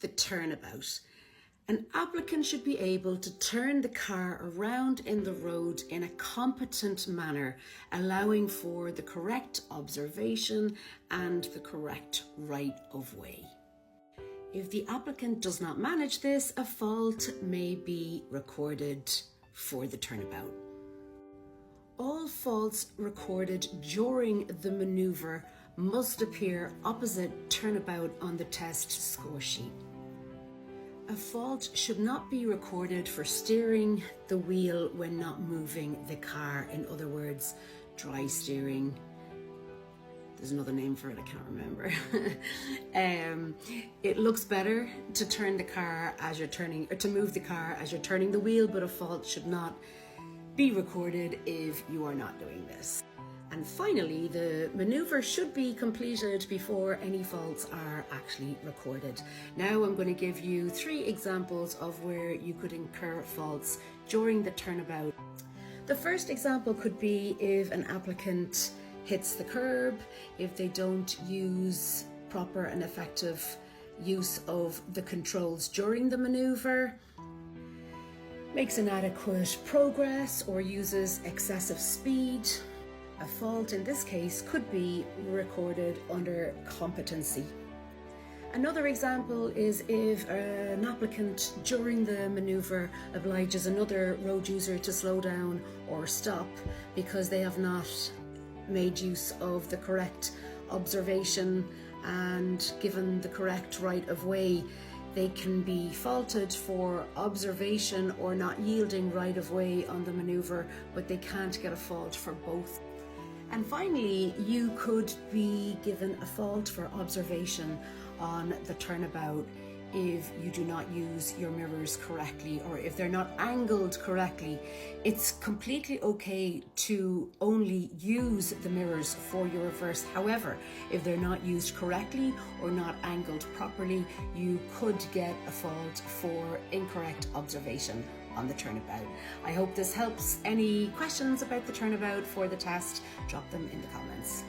the turnabout. An applicant should be able to turn the car around in the road in a competent manner, allowing for the correct observation and the correct right of way. If the applicant does not manage this, a fault may be recorded for the turnabout. All faults recorded during the manoeuvre must appear opposite turnabout on the test score sheet. A fault should not be recorded for steering the wheel when not moving the car. In other words, dry steering. There's another name for it, I can't remember. It looks better to turn the car as you're turning, or to move the car as you're turning the wheel, but a fault should not be recorded if you are not doing this. And finally, the manoeuvre should be completed before any faults are actually recorded. Now I'm going to give you 3 examples of where you could incur faults during the turnabout. The first example could be if an applicant hits the curb, if they don't use proper and effective use of the controls during the manoeuvre, makes inadequate progress or uses excessive speed. A fault in this case could be recorded under competency. Another example is if an applicant during the manoeuvre obliges another road user to slow down or stop because they have not made use of the correct observation and given the correct right of way. They can be faulted for observation or not yielding right of way on the manoeuvre, but they can't get a fault for both. And finally, you could be given a fault for observation on the turnabout if you do not use your mirrors correctly, or if they're not angled correctly. It's completely okay to only use the mirrors for your reverse. However, if they're not used correctly or not angled properly, you could get a fault for incorrect observation on the turnabout. I hope this helps. Any questions about the turnabout for the test, drop them in the comments.